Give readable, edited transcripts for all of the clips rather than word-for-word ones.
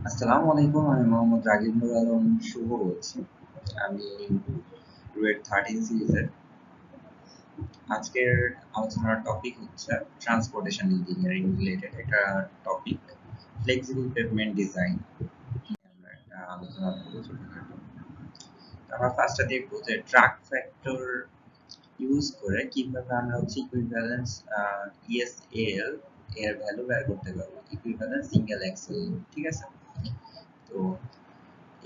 আসসালামু আলাইকুম, আমি মোহাম্মদ রাগিবুল আলম শুভ বলছি। আমি রুয়েট 13 সিরিজের। আজকের আলোচনার টপিক হচ্ছে ট্রান্সপোর্টেশন ইঞ্জিনিয়ারিং রিলেটেড একটা টপিক, ফ্লেক্সিবল পেভমেন্ট ডিজাইন। আমরা একটা আলোচনা করবো ছোটখাটো। আমরা ফার্স্টে দেখবো যে ট্রাক ফ্যাক্টর ইউজ করে কিভাবে আমরা হচ্ছে ইকুইভ্যালেন্স ইএসএল এর ভ্যালু বের করতে পারবো, ইকুইভ্যালেন্স সিঙ্গেল অ্যাক্সেল। ঠিক আছে? তো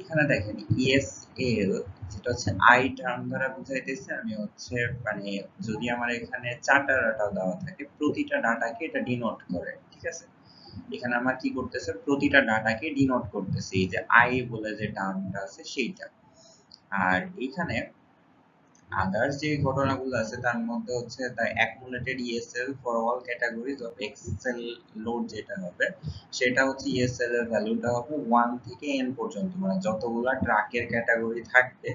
এখানে দেখেন ইএসএল যেটা হচ্ছে আই টার্ম দ্বারা বুঝাইতেছে। আমি হচ্ছে মানে যদি আমার এখানে 4টা ডাটা দেওয়া থাকে, প্রতিটা ডাটাকে এটা ডিনোট করে। ঠিক আছে? এখানে আমার কি করতেছে, প্রতিটা ডাটাকে ডিনোট করতেছে এই যে আই বলে যে টার্মটা আছে সেইটা। আর এখানে আদার্স যে ঘটনাগুলো আছে তার মধ্যে হচ্ছে the accumulated ESL for all categories of axle load যেটা হবে, সেটা হচ্ছে ইএসএল এর ভ্যালুটা হবে 1 থেকে n পর্যন্ত, মানে যতগুলা ট্রাকের ক্যাটাগরি থাকবে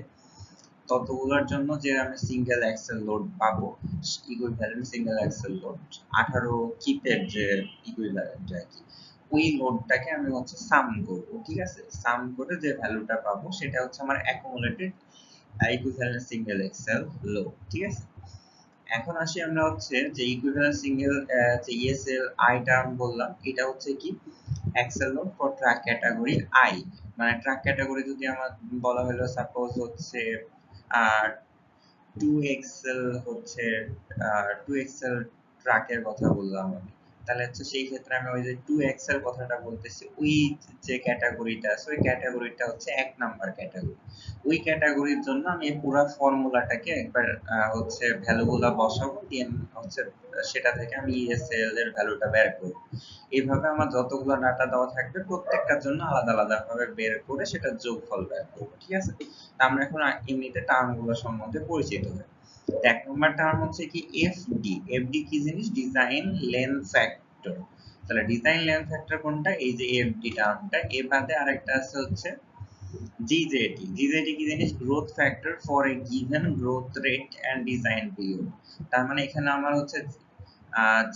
ততগুলোর জন্য যে আমি সিঙ্গেল অ্যাক্সেল লোড পাবো, ইকুইভ্যালেন্ট সিঙ্গেল অ্যাক্সেল লোড 18 কিপের যে ইকুইভ্যালেন্ট আর কি, ওই লোডটাকে আমি হচ্ছে সাম করব। ঠিক আছে? সাম করে যে ভ্যালুটা পাবো সেটা হচ্ছে আমার accumulated equivalent single axle load. ঠিক আছে? এখন আসি আমরা হচ্ছে যে ইকুইভ্যালেন্ট সিঙ্গেল যে ইএসএল আই টার্ম বললাম, এটা হচ্ছে কি axle load for truck category I. মানে ট্রাক ক্যাটাগরি যদি আমার বলা হলো সাপোজ হচ্ছে 2 এক্সেল হচ্ছে 2 এক্সেল ট্রাকের কথা বললাম আমি, তাহলে হচ্ছে সেই ক্ষেত্রে আমি ওই যে 2 এক্সেল কথাটা বলতেছি, ওই যে ক্যাটাগরিটা আছে ওই ক্যাটাগরিটা হচ্ছে 1 নাম্বার ক্যাটাগরি। ওই ক্যাটাগরির জন্য আমি এই পুরো ফর্মুলাটাকে একবার হচ্ছে ভ্যালুগুলা বসাবো, দেন হচ্ছে সেটা থেকে আমি ইএসএল এর ভ্যালুটা বের করব। এইভাবে আমার যতগুলো ডাটা দেওয়া থাকবে প্রত্যেকটার জন্য আলাদা আলাদা ভাবে বের করে সেটা যোগফল বের করব। ঠিক আছে? আমরা এখন এমনিতে টার্মগুলো সম্বন্ধে পরিচিত হই। এক নম্বর টার্ম হচ্ছে কি এফডি। এফডি কি জিনিস? Design length factor. তাহলে ডিজাইন লেন্থ ফ্যাক্টর কোনটা? এই যে এফডি টার্মটা। এর বাদে আরেকটা আছে হচ্ছে জিজেটি। জিজেটি কি জিনিস? Growth factor for a given growth rate and design period. তার মানে এখানে আমার হচ্ছে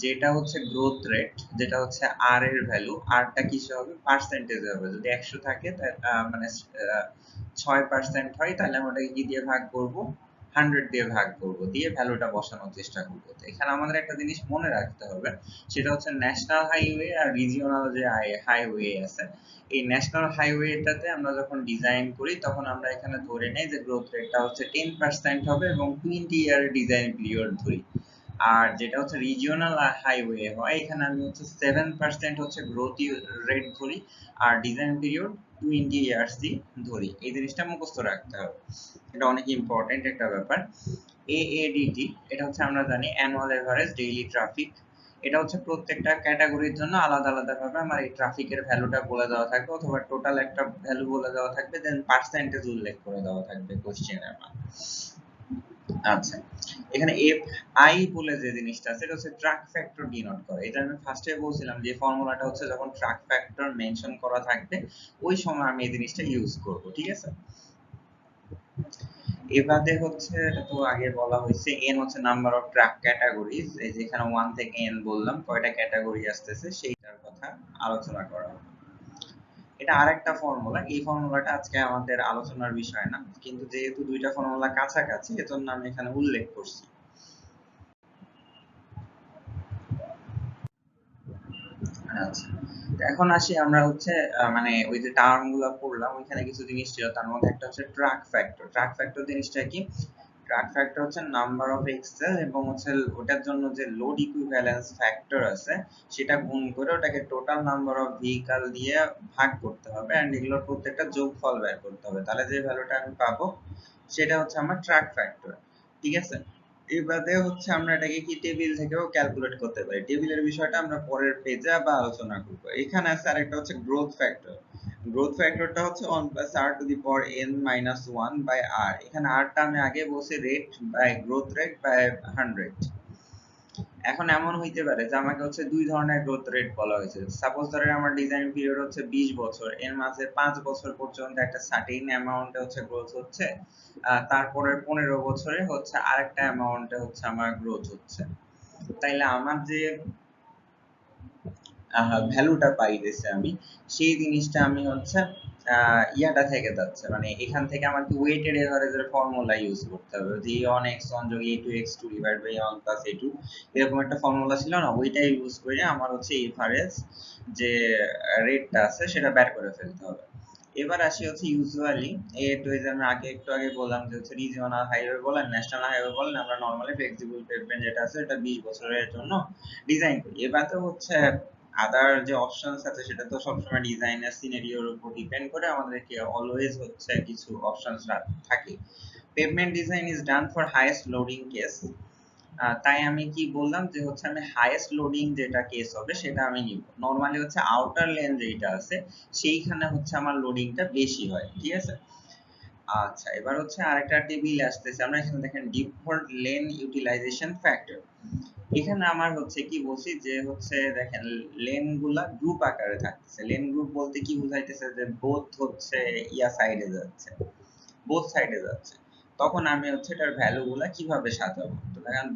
যেটা হচ্ছে গ্রোথ রেট, যেটা হচ্ছে আর এর ভ্যালু, আরটা কিসে হবে? পার্সেন্টেজে হবে। যদি 100 থাকে মানে 6% হয়, তাহলে আমরা ওটাকে কি দিয়ে ভাগ করব? 100 দিয়ে ভাগ করব, দিয়ে ভ্যালুটা বসানোর চেষ্টা করব। তো এখানে আমাদের একটা জিনিস মনে রাখতে হবে, সেটা হচ্ছে ন্যাশনাল হাইওয়ে আর রিজিওনাল যে হাইওয়ে আছে, এই ন্যাশনাল হাইওয়েটাতে আমরা যখন ডিজাইন করি তখন আমরা এখানে ধরে নেই যে গ্রোথ রেটটা হচ্ছে 10% হবে এবং 20 ইয়ার ডিজাইন পিরিয়ড ধরি। আর যেটা হচ্ছে রিজিওনাল হাইওয়ে হয়, এখানে আমি হচ্ছে 7% হচ্ছে গ্রোথ রেট ধরি, আর ডিজাইন পিরিয়ড 20 ইয়ার্স দিয়ে ধরি। এই জিনিসটা মুখস্থ রাখতে হবে, এটা অনেক ইম্পর্টেন্ট একটা ব্যাপার। এএডিটি, এটা হচ্ছে আমরা জানি অ্যানুয়াল এভারেজ ডেইলি ট্রাফিক। এটা হচ্ছে প্রত্যেকটা ক্যাটাগরির জন্য আলাদা আলাদা ভাবে আমার এই ট্রাফিকের ভ্যালুটা বলে দেওয়া থাকবে, অথবা টোটাল একটা ভ্যালু বলে দেওয়া থাকবে, দেন পার্সেন্টেজ উল্লেখ করে দেওয়া থাকবে কোশ্চেনের মান। আচ্ছা, এখানে এফ আই বলে যে জিনিসটা আছে এটা হচ্ছে ট্রাক ফ্যাক্টর ডিনোট করে। এটা আমি ফার্স্টে বলছিলাম যে ফর্মুলাটা হচ্ছে যখন ট্রাক ফ্যাক্টর মেনশন করা থাকবে ওই সময় আমি এই জিনিসটা ইউজ করব। ঠিক আছে? এবারে হচ্ছে, এটা তো আগে বলা হয়েছে, এন হচ্ছে নাম্বার অফ ট্রাক ক্যাটাগরিজ। এই যে এখানে 1 থেকে এন বললাম কয়টা ক্যাটাগরি আসতেছে সেইটার কথা আলোচনা করা হবে। এটা আরেকটা ফর্মুলা, এই ফর্মুলাটা আজকে আমাদের আলোচনার বিষয় না, কিন্তু যেহেতু দুইটা ফর্মুলা কাছাকাছি এজন্য আমি এখানে উল্লেখ করছি। আচ্ছা, এখন আসি আমরা হচ্ছে মানে ওই যে টার্ম গুলা পড়লাম ওইখানে কিছু জিনিস ছিল, তার মধ্যে একটা হচ্ছে ট্রাক ফ্যাক্টর। ট্রাক ফ্যাক্টর জিনিসটা কি? ট্রাক ফ্যাক্টর হচ্ছে নাম্বার অফ এক্সেল এবং হচ্ছে ওটার জন্য যে লোড ইকুইভ্যালেন্স ফ্যাক্টর আছে সেটা গুণ করে ওটাকে টোটাল নাম্বার অফ ভেহিকল দিয়ে ভাগ করতে হবে, এন্ড এগুলোর প্রত্যেকটা যোগফল বের করতে হবে, তাহলে যে ভ্যালুটা আমি পাবো সেটা হচ্ছে আমার ট্রাক ফ্যাক্টর। ঠিক আছে? এবারে হচ্ছে আমরা এটাকে কি টেবিল থেকেও ক্যালকুলেট করতে পারি। টেবিলের বিষয়টা আমরা পরের পেজে আবার আলোচনা করব। এখানে আছে আরেকটা হচ্ছে গ্রোথ ফ্যাক্টর। গ্রোথ ফ্যাক্টরটা হচ্ছে 1 r to the power n - 1 by r। এখানে r টা আমি আগে বলছি rate by growth rate by 100। এখন এমন হইতে পারে যে আমাকে হচ্ছে দুই ধরনের গ্রোথ রেট বলা হয়েছে। সাপোজ ধরেন আমার ডিজাইন পিরিয়ড হচ্ছে 20 বছর, এর মাঝে 5 বছর পর্যন্ত একটা সার্টেন অ্যামাউন্টে হচ্ছে গ্রোথ হচ্ছে, তারপরে 15 বছরে হচ্ছে আরেকটা অ্যামাউন্টে হচ্ছে আমার গ্রোথ হচ্ছে। তাইলে আমার যে ভ্যালুটা পাইতেছি আমি, সেই জিনিসটা আমি হচ্ছে ইয়াটা থেকে যাচ্ছে, মানে এখান থেকে আমাকে ওয়েটেড এভারেজের ফর্মুলা ইউজ করতে হবে, যে অন এক্স ওয়ান যোগ a two x two divide by one plus a two, এরকম একটা ফর্মুলা ছিল না, ওইটাই ইউজ করে আমার হচ্ছে এভারেজ যে রেটটা আছে সেটা বের করে ফেলতে হবে। এবার আসি হচ্ছে ইউজুয়ালি একটু এই যে আমি একটু আগে বললাম যে হচ্ছে রিজিওনাল হাইওয়ে বলেন ন্যাশনাল হাইওয়ে বলেন, আমরা নরমালি ফ্লেক্সিবল পেভমেন্ট যেটা আছে এটা 20 বছরের জন্য ডিজাইন করি। এবার তো হচ্ছে আদার যে অপশনস আছে সেটা তো সবসময় ডিজাইনার সিনারিওর উপর ডিপেন্ড করে, আমাদেরকে অলওয়েজ হচ্ছে কিছু অপশনস থাকে। Pavement design is done for highest loading case, তাই আমি কি বললাম যে হচ্ছে আমি হাইয়েস্ট লোডিং যেটা কেস হবে সেটা আমি নিব। নরমালি হচ্ছে আউটার লেন যেটা আছে সেইখানে হচ্ছে আমার লোডিংটা বেশি হয়, ঠিক আছে। আচ্ছা, এবার হচ্ছে আরেকটা টেবিল আসতেছে, আমরা এখানে দেখেন ডিফল্ট লেন ইউটিলাইজেশন ফ্যাক্টর। এখানে আমার হচ্ছে কি বলছি যে হচ্ছে দেখেন লেন গুলা গ্রুপ আকারে থাকতেছে। লেন গ্রুপ বলতে কি বুঝাইতেছে, যে বোথ হচ্ছে ইয়া সাইডে যাচ্ছে, বোথ সাইডে যাচ্ছে, তখন আমি হচ্ছে এটার ভ্যালু গুলা কিভাবে সাজাবো। তো দেখেন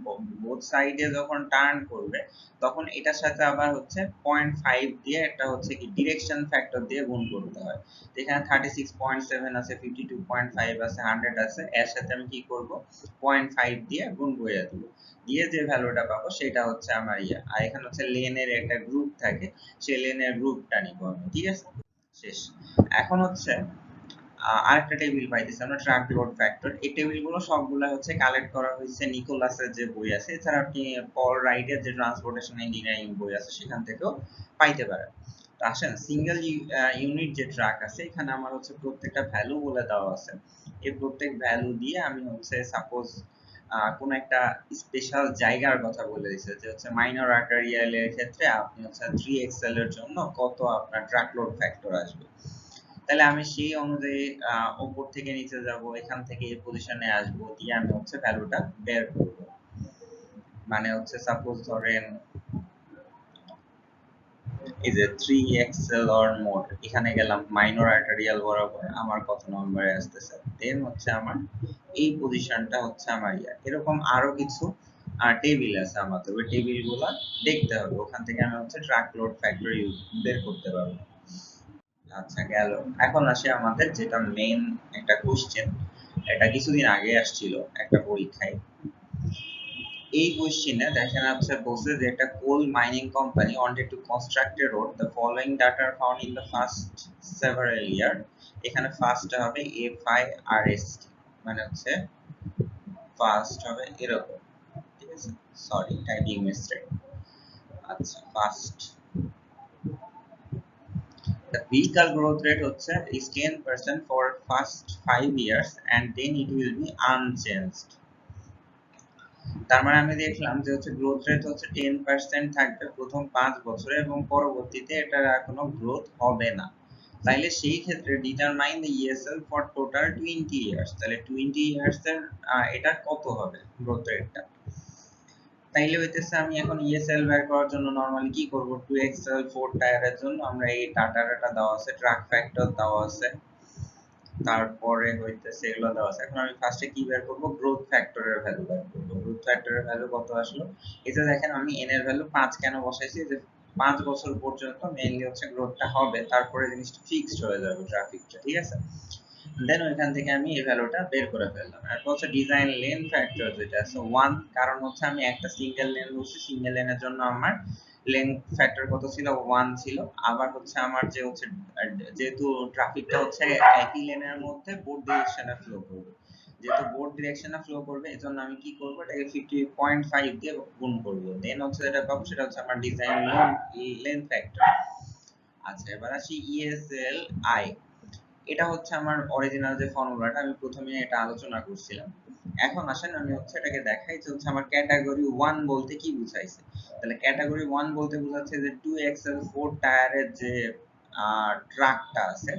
বোথ সাইডে যখন টার্ন করবে তখন এটার সাথে আবার হচ্ছে 0.5 দিয়ে একটা হচ্ছে কি ডিরেকশন ফ্যাক্টর দিয়ে গুণ করতে হয়। তো এখানে 36.7 আছে, 52.5 আছে, 100 আছে, এর সাথে আমি কি করব 0.5 দিয়ে গুণ করে দেব, দিয়ে যে ভ্যালুটা পাবো সেটা হচ্ছে আমার ইয়া। আর এখানে হচ্ছে লেনের একটা গ্রুপ থাকে, সেই লেনের গ্রুপটা নিব আমি, ঠিক আছে। শেষ। এখন হচ্ছে আরেকটা টেবিল পাইতেছি আমরা, ট্রাক লোড ফ্যাক্টর। এই টেবিলগুলো সবগুলা হচ্ছে কালেক্ট করা হয়েছে নিকোলাসের যে বই আছে, এছাড়া আপনি পল রাইটের যে ট্রান্সপোর্টেশন ইঞ্জিনিয়ারিং বই আছে সেখান থেকেও পাইতে পারেন। তো আসেন সিঙ্গেল ইউনিট যে ট্রাক আছে এখানে আমার হচ্ছে প্রত্যেকটা ভ্যালু বলে দেওয়া আছে। এই প্রত্যেক ভ্যালু দিয়ে আমি হচ্ছে সাপোজ কোন একটা স্পেশাল জায়গার কথা বলে দিয়েছে, যে হচ্ছে মাইনর আর্টারিয়ালের ক্ষেত্রে আপনি হচ্ছে 3XL এর জন্য কত আপনার ট্রাক লোড ফ্যাক্টর আসবে। তাহলে আমি সেই অনুযায়ী উপর থেকে নিচে যাব, এখান থেকে এই পজিশনে আসবো, দিয়ে আমি হচ্ছে ভ্যালুটা বের করব। মানে হচ্ছে সাপোজ ধরেন এই যে 3XL অর মোর, এখানে গেলাম মাইনর আর্টারিয়াল বরাবর, আমার কত নম্বরে আসতেছে, দেন হচ্ছে আমার এই পজিশনটা হচ্ছে আমার ইয়া। এরকম আরো কিছু টেবিল আছে আমাদের, ওই টেবিলগুলো দেখতে হবে, ওখান থেকে আমি হচ্ছে ট্রাক লোড ফ্যাক্টর বের করতে পারবো। আচ্ছা গেল। এখন আসে আমাদের যেটা মেইন একটা কোশ্চেন, এটা কিছুদিন আগে আসছিল একটা পরীক্ষায়। এই কোশ্চেনে দেখেন হচ্ছে বলছে যে একটা coal mining company wanted to construct a road, the following data are found in the first several year। এখানে ফার্স্ট হবে FIRST, মানে হচ্ছে ফার্স্ট হবে এরকম, ঠিক আছে, সরি টাইপিং মিস্টেক। আচ্ছা first the vehicle growth rate হচ্ছে is 10% for first 5 years and then it will be unchanged। তার মানে আমি দেখলাম যে হচ্ছে গ্রোথ রেট হচ্ছে 10% থাকবে প্রথম 5 বছরে এবং পরবর্তীতে এটার আর কোনো গ্রোথ হবে না। তাইলে সেই ক্ষেত্রে determine the ESL for total 20 years, তাহলে 20 ইয়ার্স এর এটা কত হবে গ্রোথ রেটটা। তাইলে হইতেছে আমি এখন ইএসএল বের করার জন্য নরমালি কি করব, 2XL 4 টায়ারের জন্য আমরা এই ডাটাটা দেওয়া আছে, ট্রাক ফ্যাক্টর দেওয়া আছে, তারপরে হইতেছে এগুলো দেওয়া আছে। এখন আমি ফার্স্টে কি বের করব, গ্রোথ ফ্যাক্টরের ভ্যালু বের করব। গ্রোথ ফ্যাক্টরের ভ্যালু কত আসলো, এটা দেখেন আমি এন এর ভ্যালু 5 কেন বসাইছি, যে 5 বছর পর্যন্ত মেইনলি হচ্ছে গ্রোথটা হবে, তারপরে জিনিসটা ফিক্সড হয়ে যাবে ট্রাফিকটা, ঠিক আছে। দেন ওইখান থেকে আমি এই ভ্যালুটা বের করে ফেললাম। এরপর হচ্ছে ডিজাইন লেন ফ্যাক্টর যেটা আছে 1, কারণ হচ্ছে আমি একটা সিঙ্গেল লেন বলছি, সিঙ্গেল লেনের জন্য আমার লেন্থ ফ্যাক্টর কত ছিল 1 ছিল। আবার হচ্ছে আমার যে হচ্ছে যেহেতু ট্রাফিকটা হচ্ছে একই লেনের মধ্যে বোথ ডিরেকশনে ফ্লো করবে, যেহেতু বোথ ডিরেকশনে ফ্লো করবে এজন্য আমি কি করব, এটাকে 50.5 দিয়ে গুণ করব, দেন হচ্ছে যেটা পাবো সেটা হচ্ছে আমার ডিজাইন লেন্থ ফ্যাক্টর। আচ্ছা এবার আসি ইএসএল আই। এটা হচ্ছে আমার অরিজিনাল যে ফর্মুলাটা আমি প্রথমে এটা আলোচনা করছিলাম। এখন আসেন আমি হচ্ছে এটাকে দেখাই যে হচ্ছে আমার ক্যাটাগরি 1 বলতে কি বুঝাইছে। তাহলে ক্যাটাগরি 1 বলতে বোঝাচ্ছে যে 2XL 4 টায়ারের যে ট্রাকটা আছে,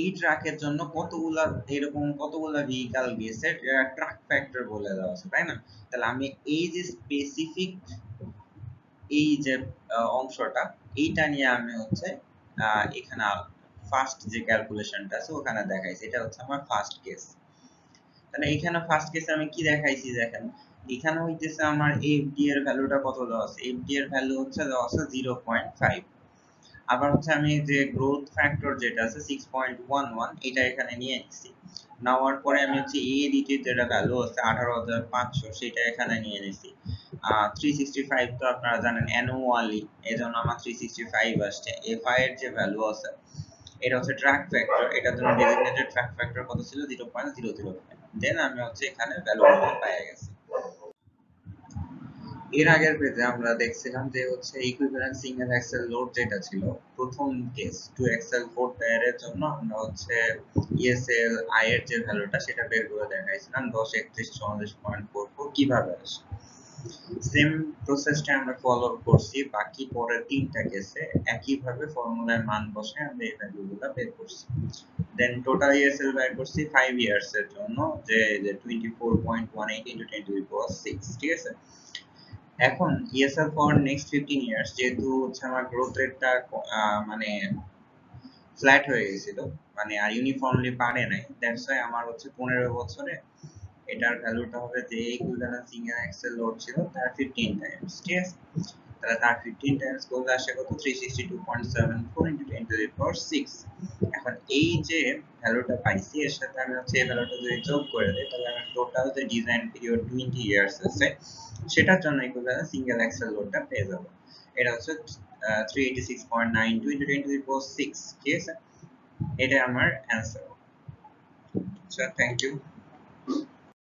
এই ট্রাকের জন্য কতগুলা এরকম কতগুলা ভেহিকল গেছে ট্রাক ফ্যাক্টর বলে দেওয়া আছে, তাই না। তাহলে আমি এই যে স্পেসিফিক এই যে অংশটা, এইটা নিয়ে আমি হচ্ছে এখানে ফার্স্ট যে ক্যালকুলেশনটা আছে ওখানে দেখাইছি, এটা হচ্ছে আমার ফার্স্ট কেস। তাহলে এখানে ফার্স্ট কেসে আমি কি দেখাইছি দেখেন, এখানে হইতেছে আমার এফডি এর ভ্যালুটা কত দেওয়া আছে, এফডি এর ভ্যালু হচ্ছে দেওয়া আছে 0.5। আবার হচ্ছে আমি যে গ্রোথ ফ্যাক্টর যেটা আছে 6.11 এটা এখানে নিয়ে নিছি, নেওয়ার পরে আমি হচ্ছে এডিটি যেটা ভ্যালু আছে 18,500 সেটা এখানে নিয়ে নিছি। 365 তো আপনারা জানেন অ্যানুয়ালি, এজন্য আমার 365 আসছে। এফআই এর যে ভ্যালু আছে এটা হচ্ছে ট্র্যাক ফ্যাক্টর, এটার জন্য ডেজিগনেটেড ট্র্যাক ফ্যাক্টর কত ছিল 0.005। দেন আমি হচ্ছে এখানে ভ্যালুটা পেয়ে গেছি। এর আগের পেজে আমরা দেখছিলাম যে হচ্ছে ইকুইভ্যালেন্ট সিঙ্গেল অ্যাক্সেল লোড যেটা ছিল প্রথম কেস 2 এক্সেল 4 টায়ারের জন্য আমরা হচ্ছে ইএসএল আই এর যে ভ্যালুটা সেটা বের করে দেখাইছিলাম 10 31 34.44 কিভাবে আসে। সেম প্রসেসটা আমরা ফলো করছি বাকি পরের তিনটা কেসে, একইভাবে ফর্মুলায় মান বসে আমরা এই ভ্যালুগুলো বের করছি। দেন টোটাল ইএসএল বের করছি 5 ইয়ার্স এর জন্য, যে 24.18 into 10 to the power 6, ঠিক আছে। এখন ইএসএল ফর নেক্সট 15 ইয়ার্স, যেহেতু হচ্ছে আমার গ্রোথ রেটটা মানে ফ্ল্যাট হয়ে গেছিল, মানে আর ইউনিফর্মলি বাড়ে নাই, দ্যাটস ওয়াই আমার হচ্ছে 15 বছরে এটার ভ্যালুটা হবে যে ইকুইভ্যালেন্ট সিঙ্গেল অ্যাক্সেল লোড ছিল তার 15 টাইমস, ঠিক আছে। তাহলে তার 15 টাইমস করলে আসে কত 362.74 into 10 to the power 6। এখন এই যে ভ্যালুটা পাইছি এর সাথে আমি হচ্ছে এই ভ্যালুটা যদি যোগ করে দেই তাহলে আমি টোটাল যে ডিজাইন পিরিয়ড 20 ইয়ার্স আছে সেটার জন্য ইকুইভ্যালেন্ট সিঙ্গেল অ্যাক্সেল লোডটা পেয়ে যাব। এটা হচ্ছে 386.92 into 10 to the power 6, ঠিক আছে। এটা আমার অ্যানসার। আচ্ছা, থ্যাংক ইউ।